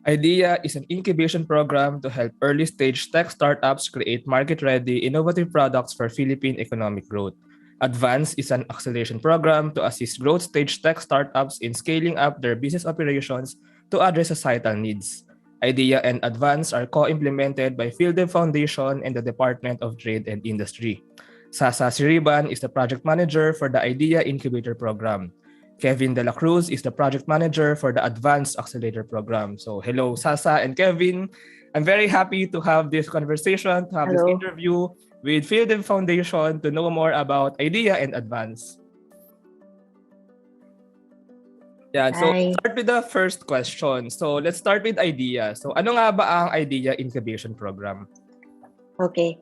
IDEA is an incubation program to help early-stage tech startups create market-ready, innovative products for Philippine economic growth. Advance is an acceleration program to assist growth-stage tech startups in scaling up their business operations to address societal needs. IDEA and Advance are co-implemented by PhilDev Foundation and the Department of Trade and Industry. Sasa Siriban is the project manager for the IDEA Incubator Program. Kevin de la Cruz is the project manager for the Advanced Accelerator Program. So hello, Sasa and Kevin. I'm very happy to have this conversation, to have this Hello. interview with PhilDev Foundation to know more about IDEA and Advance. Yeah, so Hi. start with the first question. So let's start with IDEA. So ano nga ba ang IDEA Incubation Program? Okay.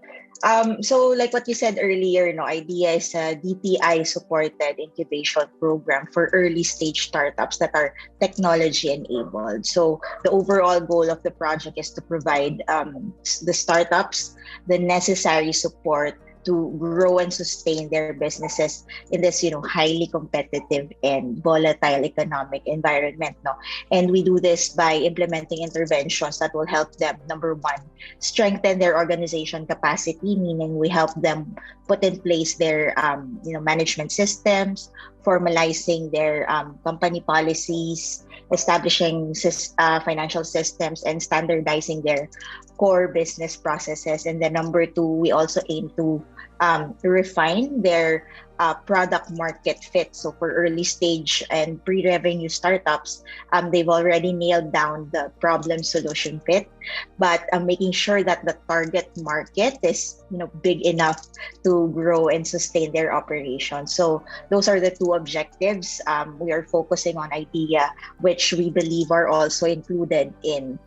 So like what you said earlier, IDEA is a DTI supported incubation program for early stage startups that are technology enabled. So the overall goal of the project is to provide the startups the necessary support to grow and sustain their businesses in this highly competitive and volatile economic environment, and we do this by implementing interventions that will help them, number one, strengthen their organization capacity, meaning we help them put in place their management systems, formalizing their company policies, establishing financial systems, and standardizing their core business processes. And then number two, we also aim to refine their product market fit. So for early stage and pre-revenue startups, they've already nailed down the problem solution fit, but making sure that the target market is big enough to grow and sustain their operations. So those are the two objectives. We are focusing on IDEA, which we believe are also included in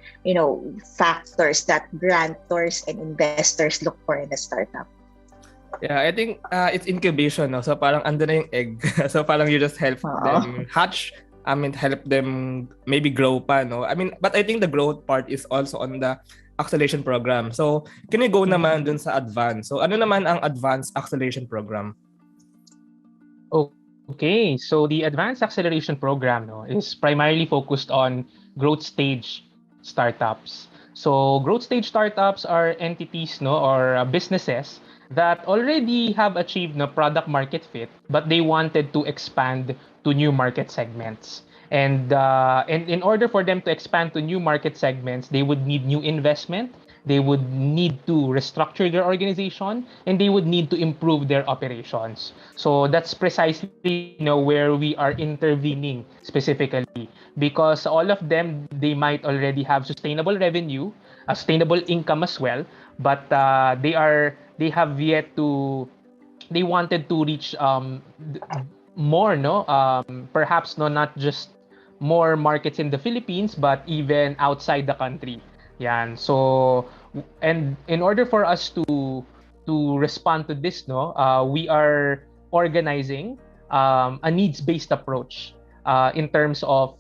factors that grantors and investors look for in a startup. Yeah, I think it's incubation, no? So parang ando na yung egg. So parang you just help them hatch. Help them maybe grow pa, no? But I think the growth part is also on the acceleration program. So can you go naman dun sa advance? So ano naman ang advanced acceleration program? Okay, so the advanced acceleration program is primarily focused on growth stage startups. So growth stage startups are entities or businesses that already have achieved product market fit, but they wanted to expand to new market segments. And in order for them to expand to new market segments, they would need new investment, they would need to restructure their organization, and they would need to improve their operations. So that's precisely where we are intervening specifically, because all of them, they might already have sustainable revenue, a sustainable income as well, but they wanted to reach more, perhaps not just more markets in the Philippines, but even outside the country. Yan. So, and in order for us to respond to this, we are organizing a needs-based approach in terms of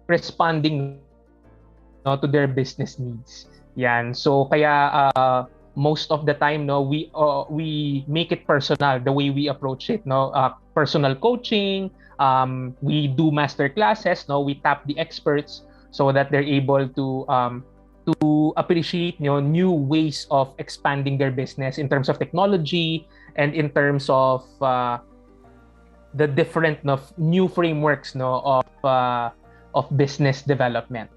responding to their business needs. Yan. So kaya most of the time we make it personal the way we approach it, personal coaching, we do master classes, we tap the experts so that they're able to appreciate new ways of expanding their business in terms of technology and in terms of the different new frameworks of business development.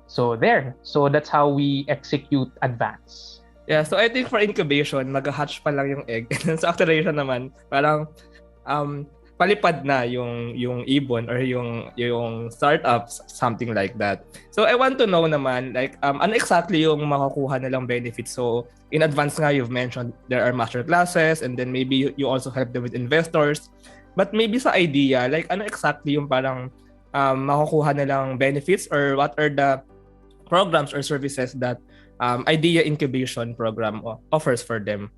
So that's how we execute advance. Yeah, so I think for incubation, mag-hatch pa lang yung egg. Sa acceleration naman, parang palipad na yung ibon or yung startups, something like that. So I want to know naman, like, ano exactly yung makukuha nilang benefits? So in advance nga, you've mentioned there are master classes, and then maybe you also help them with investors. But maybe sa IDEA, like, ano exactly yung parang makukuha nilang benefits, or what are the programs or services that IDEA Incubation Program offers for them?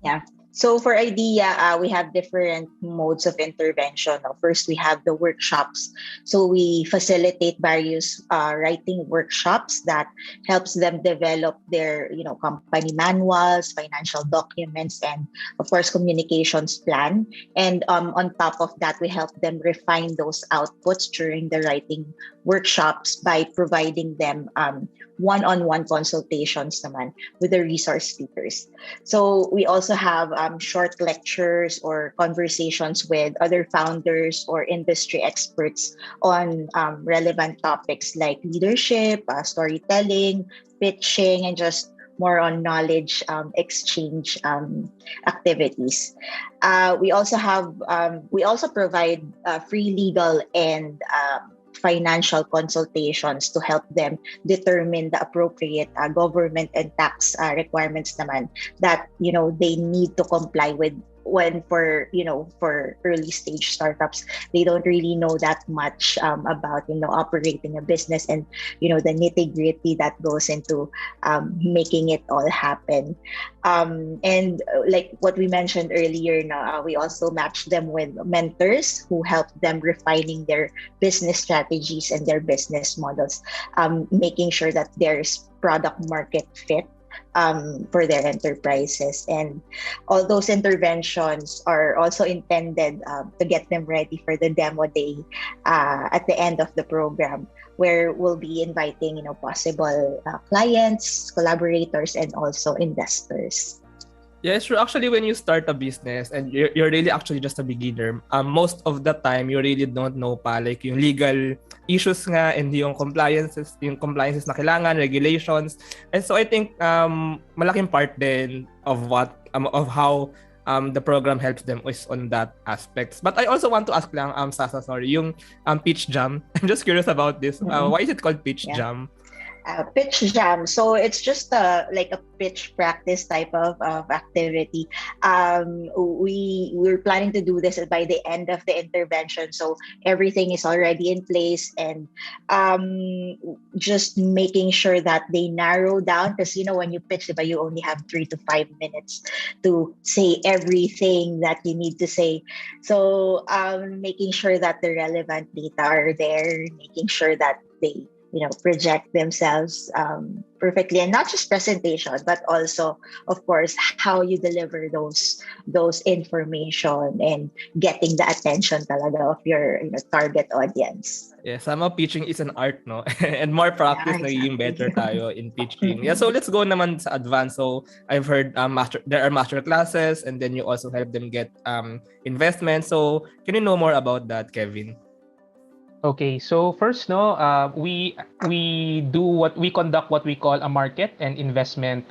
Yeah. So for IDEA, we have different modes of intervention. First, we have the workshops. So we facilitate various writing workshops that helps them develop their, company manuals, financial documents, and of course, communications plan. And on top of that, we help them refine those outputs during the writing workshops by providing them one-on-one consultations naman with the resource speakers. So we also have short lectures or conversations with other founders or industry experts on relevant topics like leadership, storytelling, pitching, and just more on knowledge exchange activities. We also provide free legal and financial consultations to help them determine the appropriate government and tax requirements naman that they need to comply with when for early stage startups. They don't really know that much about operating a business, and the nitty gritty that goes into making it all happen. And like what we mentioned earlier, we also match them with mentors who help them refining their business strategies and their business models, making sure that there's product market fit for their enterprises. And all those interventions are also intended to get them ready for the demo day at the end of the program, where we'll be inviting possible clients, collaborators, and also investors. Yeah, it's true. Actually, when you start a business and you're really actually just a beginner, most of the time, you really don't know pa, like yung legal issues nga and yung compliances na kailangan, regulations. And so I think malaking part din of of how the program helps them is on that aspects. But I also want to ask lang, Sasa, sorry, yung pitch jam. I'm just curious about this. Why is it called pitch jam? Pitch jam. So it's just like a pitch practice type of activity. We're planning to do this by the end of the intervention, so everything is already in place, and just making sure that they narrow down, because when you pitch, you only have 3 to 5 minutes to say everything that you need to say. So making sure that the relevant data are there, making sure that they project themselves perfectly, and not just presentation, but also, of course, how you deliver those information and getting the attention talaga of your target audience. Yeah, somehow pitching is an art, no? And more practice, Yeah, nagiging better exactly. tayo in pitching. Yeah, so let's go naman sa advance. So I've heard there are master classes, and then you also help them get investment. So can you know more about that, Kevin? Okay, so first, we conduct what we call a market and investment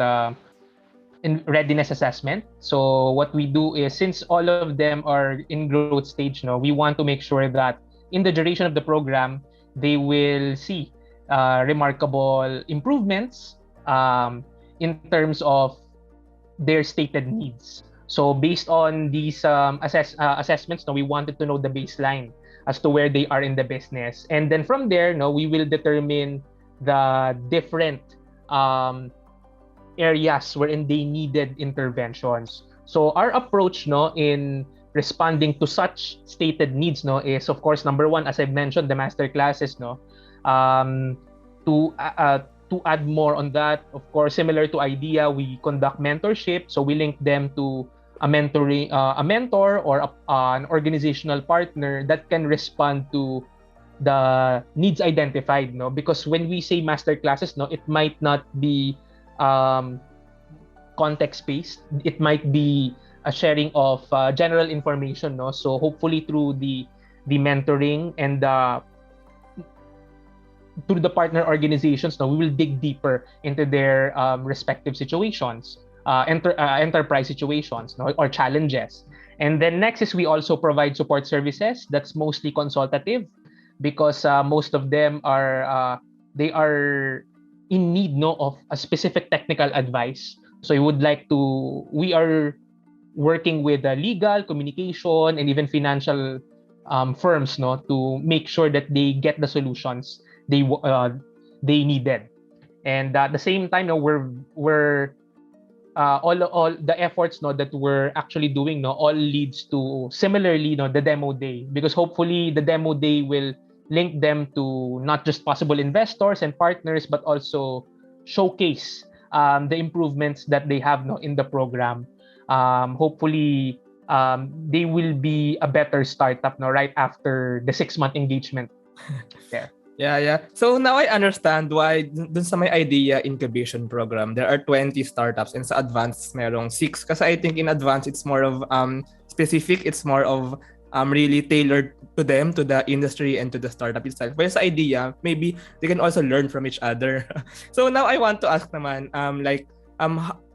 in readiness assessment. So what we do is, since all of them are in growth stage, we want to make sure that in the duration of the program, they will see remarkable improvements in terms of their stated needs. So based on these assessments, we wanted to know the baseline as to where they are in the business, and then from there, we will determine the different areas wherein they needed interventions. So our approach, in responding to such stated needs, is, of course, number one, as I've mentioned, the master classes, to add more on that, of course, similar to IDEA, we conduct mentorship. So we link them to a mentor or an organizational partner that can respond to the needs identified, because when we say master classes, it might not be context based. It might be a sharing of general information, so hopefully through the mentoring and through the partner organizations, we will dig deeper into their respective situations, enterprise situations, or challenges. And then next is, we also provide support services that's mostly consultative, because most of them are they are in need, of a specific technical advice. So we are working with legal, communication, and even financial firms, to make sure that they get the solutions they needed. And at the same time, we're all the efforts no that we're actually doing no all leads to similarly no the demo day, because hopefully the demo day will link them to not just possible investors and partners, but also showcase the improvements that they have no in the program. Hopefully they will be a better startup no right after the 6-month engagement there. Yeah. So now I understand why dun sa may idea incubation program, there are 20 startups and sa advanced merong 6. Kasi I think in advanced, it's more of specific. It's more of really tailored to them, to the industry and to the startup itself. But sa idea, maybe they can also learn from each other. So now I want to ask naman,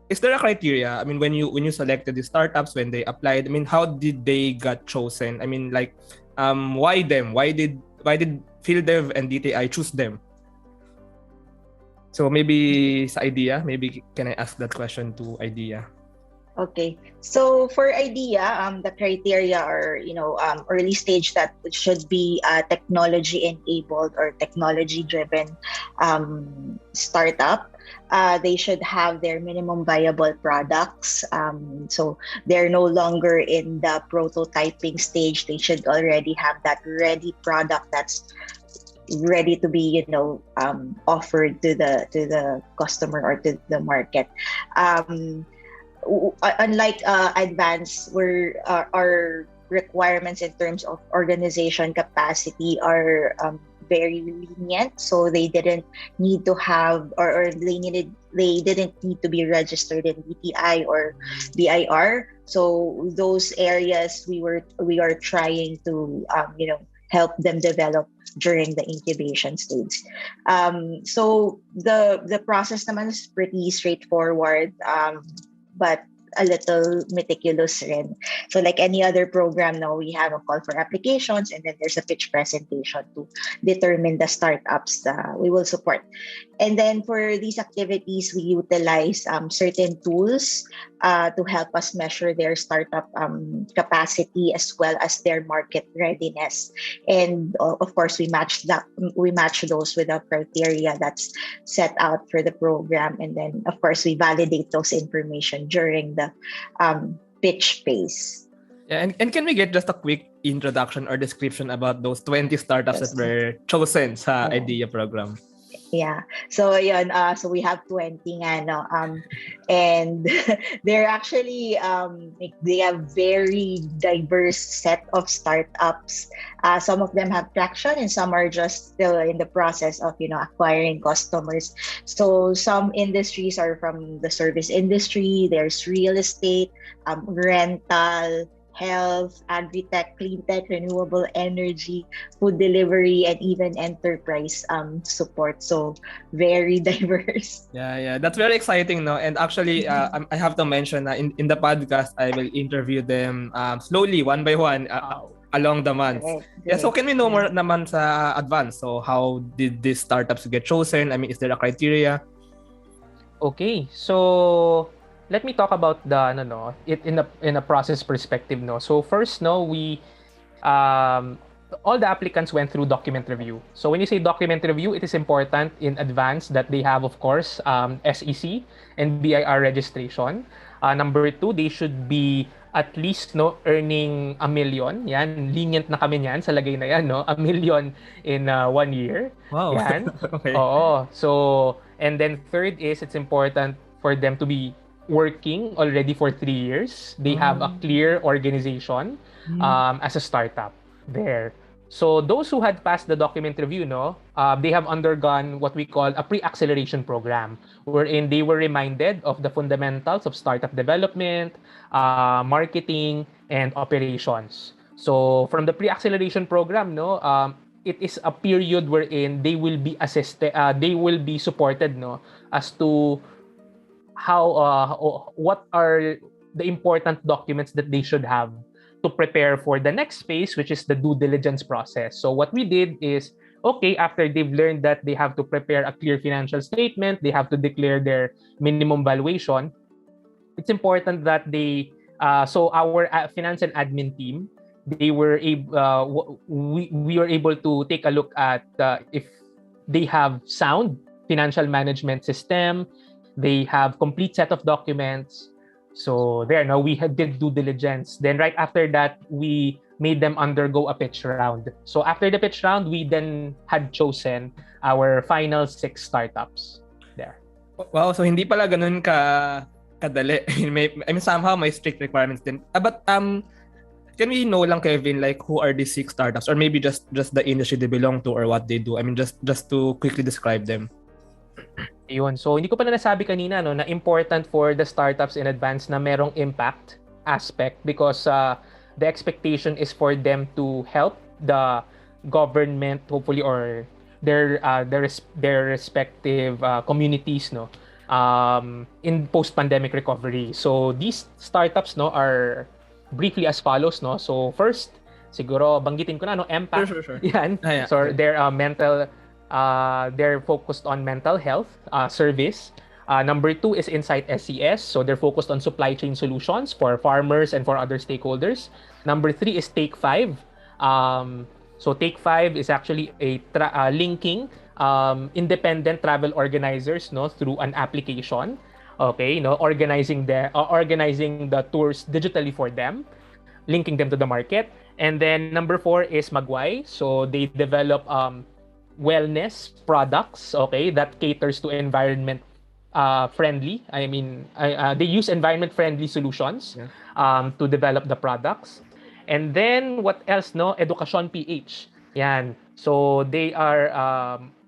is there a criteria? I mean, when you selected the startups, when they applied, I mean, how did they got chosen? I mean, like, why them? Why did PhilDev and DTI choose them? So maybe sa idea, maybe can I ask that question to idea? Okay. So for idea, the criteria are, early stage that should be technology enabled or technology driven startup. They should have their minimum viable products. So they're no longer in the prototyping stage. They should already have that ready product that's ready to be offered to the customer or to the market. Unlike advanced, where our requirements in terms of organization capacity are very lenient, so they didn't need to have or they didn't need to be registered in DTI or BIR. So those areas we are trying to help them develop during the incubation stage. So the process naman is pretty straightforward, but a little meticulous rin. So like any other program now, we have a call for applications and then there's a pitch presentation to determine the startups that we will support. And then for these activities, we utilize certain tools to help us measure their startup capacity as well as their market readiness. And of course, we match those with the criteria that's set out for the program. And then, of course, we validate those information during the pitch phase. Yeah, and can we get just a quick introduction or description about those 20 startups that were chosen sa IDEA program? Yeah. So so we have 20 nga, no? And they're actually they have very diverse set of startups. Some of them have traction and some are just still in the process of acquiring customers. So some industries are from the service industry, there's real estate, rental, health, agri-tech, clean tech, renewable energy, food delivery, and even enterprise support. So very diverse. Yeah. That's very exciting, no? And actually, I have to mention na in the podcast, I will interview them slowly, one by one, along the months. Great. Yeah, so can we know more naman sa advance? So how did these startups get chosen? I mean, is there a criteria? Okay, so let me talk about the it in a process perspective, no. So first, we all the applicants went through document review. So when you say document review, it is important in advance that they have, of course, SEC and BIR registration. Number 2, they should be at least earning 1 million. Yan, lenient na kami niyan sa lagay na yan, 1 million in 1 year. Wow. Yan. Okay. Oo. So, and then third is it's important for them to be working already for 3 years. They have a clear organization as a startup there. So those who had passed the document review, they have undergone what we call a pre-acceleration program, wherein they were reminded of the fundamentals of startup development, marketing, and operations. So from the pre-acceleration program, it is a period wherein they will be assisted, they will be supported, as to how what are the important documents that they should have to prepare for the next phase, which is the due diligence process. So what we did is, after they've learned that they have to prepare a clear financial statement, they have to declare their minimum valuation, it's important that they so our finance and admin team, they were able we were able to take a look at if they have sound financial management system, They have complete set of documents. So there, now we did due diligence. Then right after that, we made them undergo a pitch round. So after the pitch round, we then had chosen our final 6 startups there. Wow, so hindi pala ganun kadali. I mean somehow may strict requirements din. But can we know lang, Kevin, like who are these 6 startups, or maybe just the industry they belong to or what they do? I mean just to quickly describe them. Yun. So hindi ko pala nasabi kanina no na important for the startups in advance na merong impact aspect, because the expectation is for them to help the government hopefully, or their respective communities no in post-pandemic recovery. So these startups no are briefly as follows no. So first, siguro banggitin ko na no, impact. Sure. Yan. Yeah. So they're focused on mental health service. Number 2 is Insight SCS. So they're focused on supply chain solutions for farmers and for other stakeholders. Number 3 is Take 5. So Take 5 is actually a linking independent travel organizers no through an application. Okay, no, organizing the tours digitally for them, linking them to the market. And then number 4 is Magway. So they develop wellness products, okay, that caters to environment friendly. I mean, they use environment friendly solutions to develop the products. And then what else? No, Education PH. Yan. So they are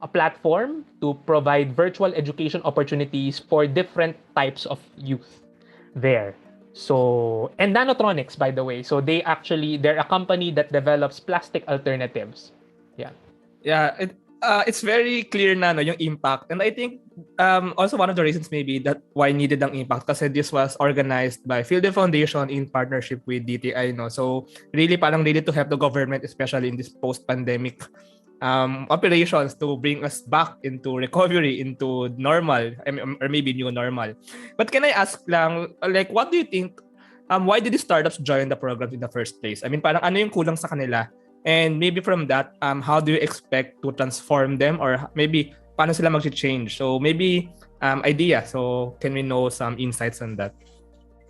a platform to provide virtual education opportunities for different types of youth there. So, and Nanotronics, by the way. So they're a company that develops plastic alternatives. Yeah. Yeah, it's very clear na no yung impact, and I think also one of the reasons maybe that why needed ang impact kasi this was organized by PhilDev Foundation in partnership with DTI no. So really to help the government, especially in this post-pandemic operations, to bring us back into recovery, into normal, I mean, or maybe new normal. But can I ask lang, like, what do you think, why did the startups join the program in the first place? I mean, parang ano yung kulang sa kanila? And maybe from that, how do you expect to transform them, or maybe paano sila mag-change? So maybe idea. So can we know some insights on that?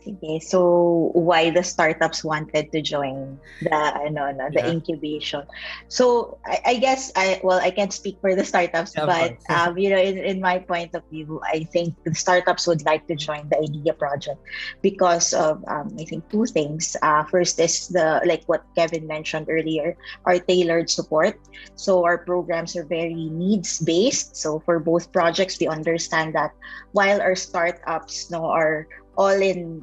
Okay, so why the startups wanted to join the incubation? So I guess I can't speak for the startups, but in my point of view, I think the startups would like to join the idea project because of I think 2 things. First is like what Kevin mentioned earlier, our tailored support. So our programs are very needs based. So for both projects, we understand that while our startups are all in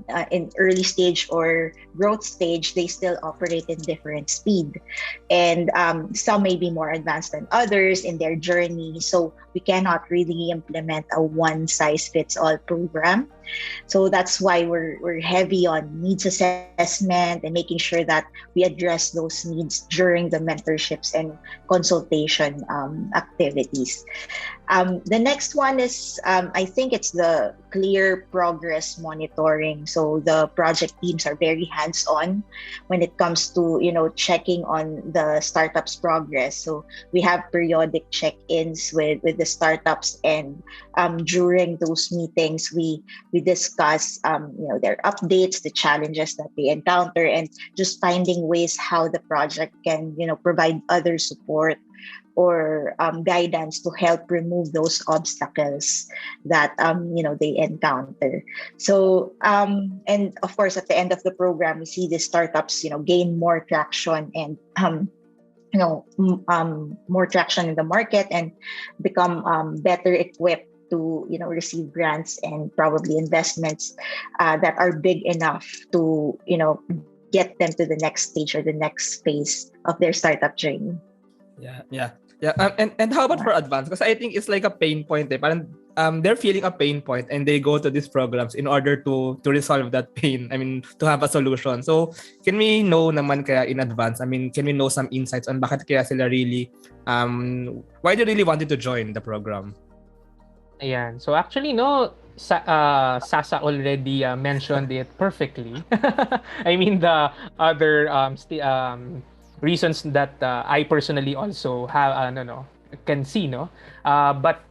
early stage or growth stage, they still operate in different speed, and some may be more advanced than others in their journey. So we cannot really implement a one size fits all program. So that's why we're heavy on needs assessment and making sure that we address those needs during the mentorships and consultation activities. The next one is I think it's the clear progress monitoring. So the project teams are very hands-on when it comes to checking on the startup's progress. So we have periodic check-ins with the startups, and during those meetings we discuss their updates, the challenges that they encounter, and just finding ways how the project can provide other support or guidance to help remove those obstacles that they encounter. So and of course at the end of the program we see the startups gain more traction and more traction in the market and become better equipped to receive grants and probably investments that are big enough to get them to the next stage or the next phase of their startup journey. Yeah. And how about for advance? Because I think it's like a pain point. Parang they're feeling a pain point and they go to these programs in order to resolve that pain. I mean, to have a solution. So can we know naman kaya in advance? I mean, can we know some insights on bakit kaya sila really why they really wanted to join the program? Ayan. So actually, Sasa already mentioned it perfectly. I mean, the other reasons that I personally also have can see, no. But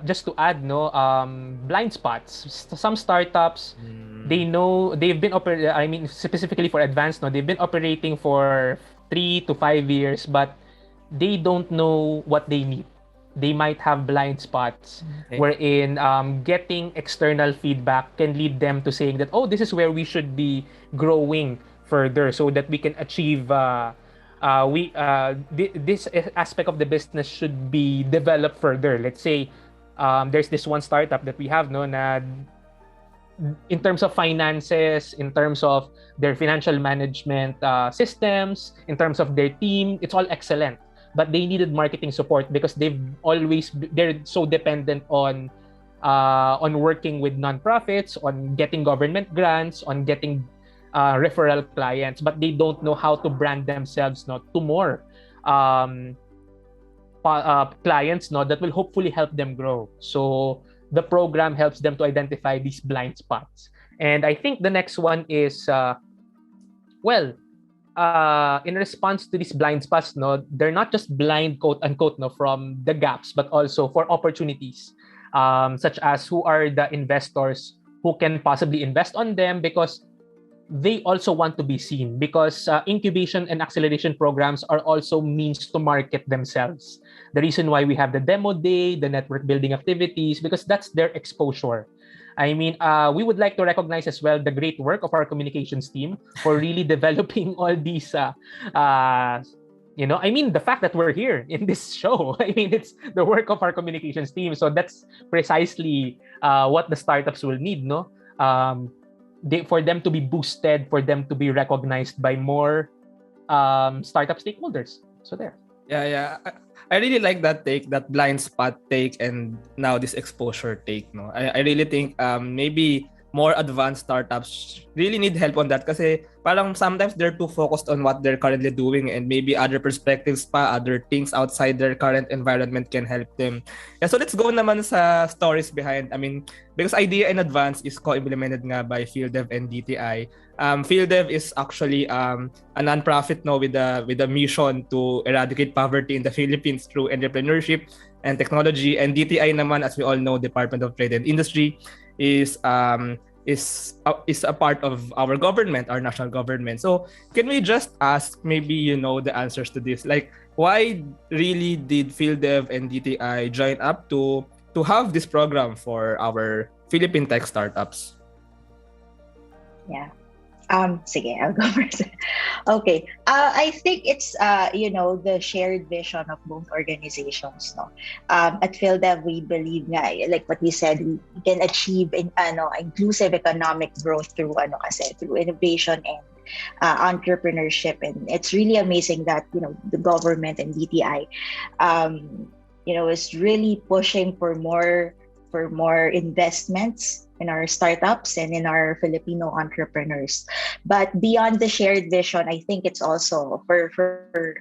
just to add, no, blind spots. Some startups, they know they've been I mean, specifically for advanced, no, they've been operating for 3 to 5 years, but they don't know what they need. They might have blind spots wherein getting external feedback can lead them to saying that, oh, this is where we should be growing further so that we can achieve this aspect of the business should be developed further. Let's say there's this one startup that we have, no, na in terms of finances, in terms of their financial management systems, in terms of their team, it's all excellent. But they needed marketing support because they're so dependent on working with nonprofits, on getting government grants, on getting referral clients, but they don't know how to brand themselves, not to more clients, no, that will hopefully help them grow. So the program helps them to identify these blind spots. And I think the next one is in response to these blind spots, no, they're not just blind, quote unquote, no, from the gaps, but also for opportunities, such as who are the investors who can possibly invest on them, because they also want to be seen, because incubation and acceleration programs are also means to market themselves. The reason why we have the demo day, the network building activities, because that's their exposure. I mean, we would like to recognize as well the great work of our communications team for really developing all these, I mean, the fact that we're here in this show, I mean, it's the work of our communications team. So that's precisely what the startups will need, no? For them to be boosted, for them to be recognized by more startup stakeholders. So there. Yeah. I really like that take, that blind spot take, and now this exposure take. No, I really think maybe more advanced startups really need help on that, kasi parang sometimes they're too focused on what they're currently doing, and maybe other perspectives pa, other things outside their current environment can help them. Yeah, so let's go naman sa stories behind. I mean, because Idea in Advance is co-implemented nga by PhilDev and DTI. PhilDev is actually a non-profit, no, with a mission to eradicate poverty in the Philippines through entrepreneurship and technology. And DTI naman, as we all know, Department of Trade and Industry, is a part of our government, our national government. So can we just ask, maybe you know the answers to this, like why really did PhilDev and DTI join up to have this program for our Philippine tech startups? Yeah. Sige, I'll go first. Okay. I think it's the shared vision of both organizations, no. At PhilDev, we believe nga, like what we said, we can achieve inclusive economic growth through through innovation and entrepreneurship. And it's really amazing that the government and DTI is really pushing for more investments in our startups and in our Filipino entrepreneurs. But beyond the shared vision, I think it's also for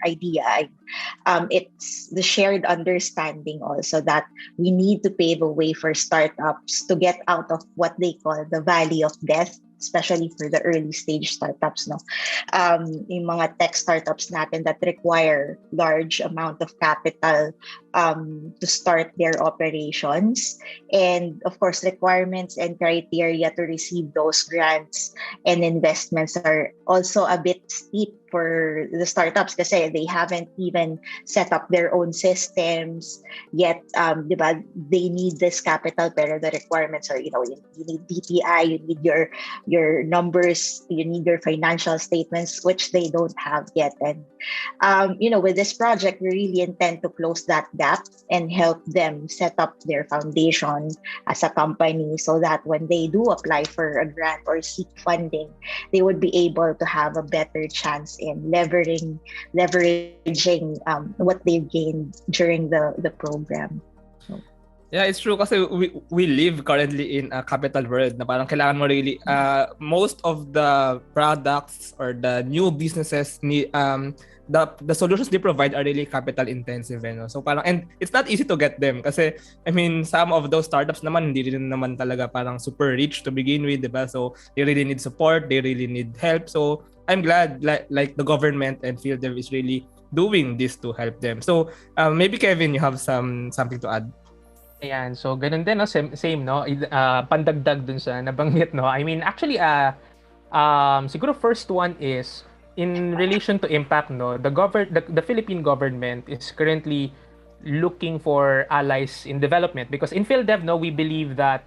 Idea, it's the shared understanding also that we need to pave a way for startups to get out of what they call the valley of death, especially for the early stage startups, no. Yung mga tech startups natin that require large amount of capital to start their operations, and of course requirements and criteria to receive those grants and investments are also a bit steep for the startups kasi they haven't even set up their own systems yet. Diba? They need this capital, pero the requirements are, you need DTI, you need your numbers, you need your financial statements, which they don't have yet. And with this project, we really intend to close that gap and help them set up their foundation as a company, so that when they do apply for a grant or seek funding, they would be able to have a better chance in leveraging what they've gained during the program. Yeah, it's true kasi we live currently in a capital world na parang kailangan mo really most of the products or the new businesses the solutions they provide are really capital intensive, so parang, and it's not easy to get them kasi I mean some of those startups naman hindi rin naman talaga parang super rich to begin with, diba? So they really need support, they really need help. So I'm glad like the government and PhilDev is really doing this to help them. So maybe Kevin, you have something to add. Ayan, so ganun din, no? Same, no? Pandagdag dun sa nabanggit, no? I mean, actually, siguro first one is, in relation to impact, no? The Philippine government is currently looking for allies in development, because in PhilDev, no, we believe that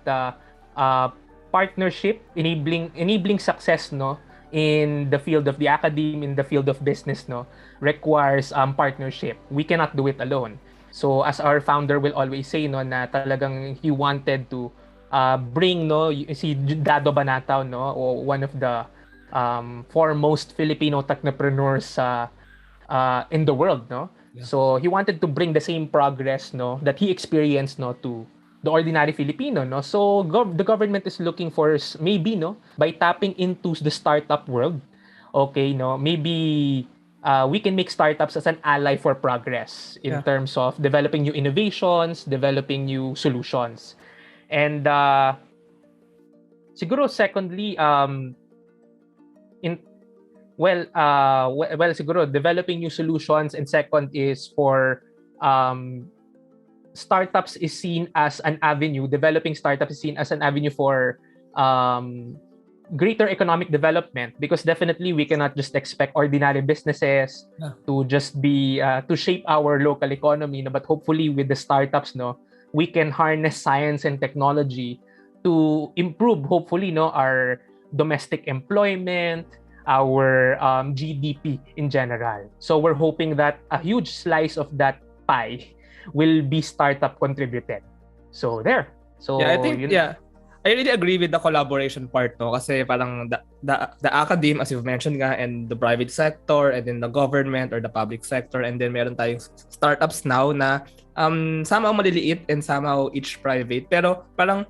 partnership, enabling success, no, in the field of the academe, in the field of business, no, requires partnership. We cannot do it alone. So as our founder will always say, no, na talagang he wanted to bring, no, si Dado Banatao, no, one of the foremost Filipino technopreneurs in the world, no. Yeah. So he wanted to bring the same progress, no, that he experienced, no, to the ordinary Filipino, no. So the government is looking for, maybe, no, by tapping into the startup world, okay, no, maybe we can make startups as an ally for progress in terms of developing new innovations, developing new solutions. And siguro secondly, siguro developing new solutions, and second is for startups is seen as an avenue. Developing startups is seen as an avenue for greater economic development, because definitely we cannot just expect ordinary businesses to just be to shape our local economy, no? But hopefully with the startups, no, we can harness science and technology to improve, hopefully, no, our domestic employment, our GDP in general. So we're hoping that a huge slice of that pie will be startup contributed. So there. So I think I really agree with the collaboration part, no, kasi parang the academe, as you've mentioned nga, and the private sector, and then the government or the public sector, and then meron tayong startups now na somehow maliliit and somehow each private, pero parang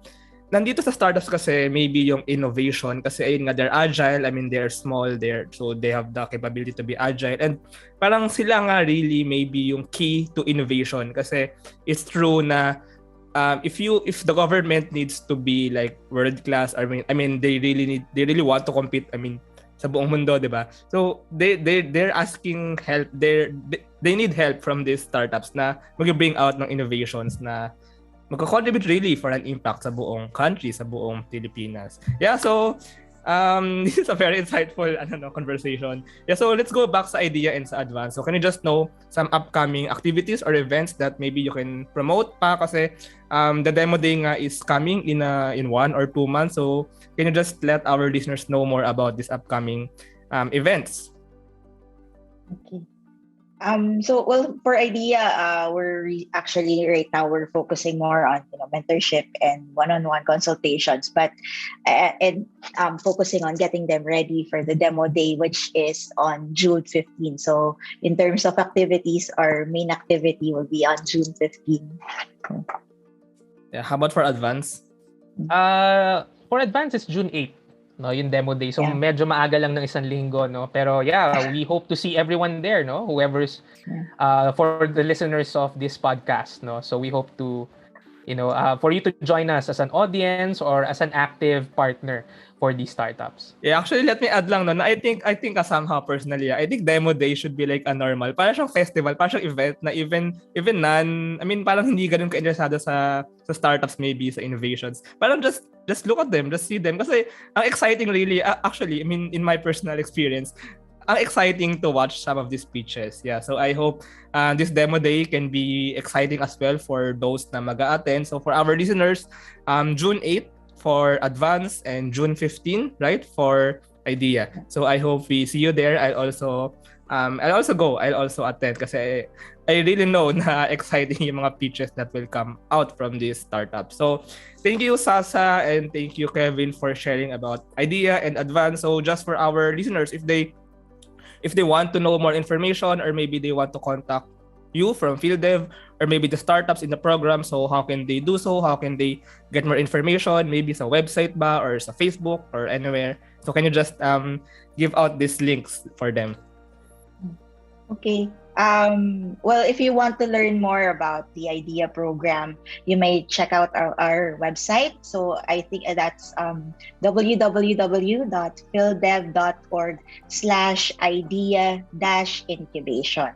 nandito sa startups kasi maybe yung innovation, kasi ayun nga, they're agile. I mean, they're small, so they have the capability to be agile, and parang sila nga really maybe yung key to innovation, kasi it's true na if the government needs to be like world class, I mean they really want to compete, I mean, sa buong mundo, di ba? So they're asking help, they need help from these startups na mag-bring out ng innovations na magko-contribute really for an impact sa buong country, sa buong Pilipinas. Yeah, so this is a very insightful conversation. Yeah, so let's go back sa idea and sa advance. So can you just know some upcoming activities or events that maybe you can promote pa, kasi the demo day nga is coming in 1 or 2 months. So can you just let our listeners know more about these upcoming events? Okay. So, well, for idea, actually right now we're focusing more on mentorship and one-on-one consultations, but and focusing on getting them ready for the demo day, which is on June 15. So, in terms of activities, our main activity will be on June 15. Yeah. How about for advance? For advance, it's June 8. No, yung demo day. So medyo maaga lang ng 1 linggo, no. Pero we hope to see everyone there, no. Whoever's for the listeners of this podcast, no. So we hope to for you to join us as an audience or as an active partner for these startups. Yeah, actually, let me add lang, no, na I think somehow personally, I think demo day should be like a normal, para siyang festival, para siyang event na even I mean, parang hindi ganun ka-interesado sa startups, maybe sa innovations. Parang just look at them, just see them, kasi ang exciting really, actually, I mean, in my personal experience, ang exciting to watch some of these pitches. Yeah, so I hope this demo day can be exciting as well for those na mag-a-attend. So for our listeners, June 8 for advance and June 15, right, for idea. So I hope we see you there. I'll also go. I'll also attend, kasi I really know na exciting yung mga pitches that will come out from this startup. So thank you, Sasa, and thank you, Kevin, for sharing about idea and advance. So just for our listeners, if they want to know more information, or maybe they want to contact you from PhilDev, or maybe the startups in the program, so how can they do so? How can they get more information? Maybe sa website ba, or sa Facebook, or anywhere? So can you just give out these links for them? Okay. Well, if you want to learn more about the IDEA program, you may check out our website. So I think that's www.phildev.org/idea-incubation.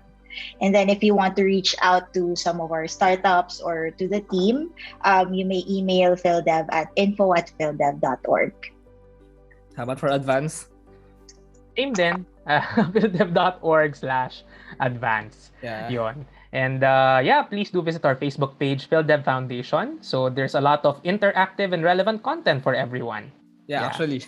And then if you want to reach out to some of our startups or to the team, you may email PhilDev at info@phildev.org. How about for Advance? Same din. phildev.org/advance. Yeah. Yon. And please do visit our Facebook page, PhilDev Foundation. So there's a lot of interactive and relevant content for everyone. Yeah, actually.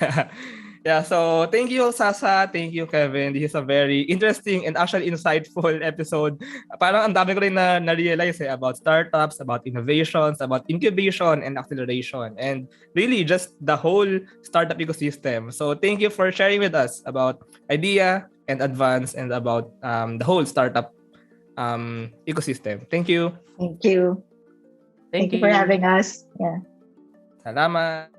Yeah, so thank you, Sasa. Thank you, Kevin. This is a very interesting and actually insightful episode. Parang ang dami ko rin na-realize about startups, about innovations, about incubation and acceleration. And really just the whole startup ecosystem. So thank you for sharing with us about idea and advance and about the whole startup ecosystem. Thank you. Thank you. Thank you for having us. Yeah. Salamat.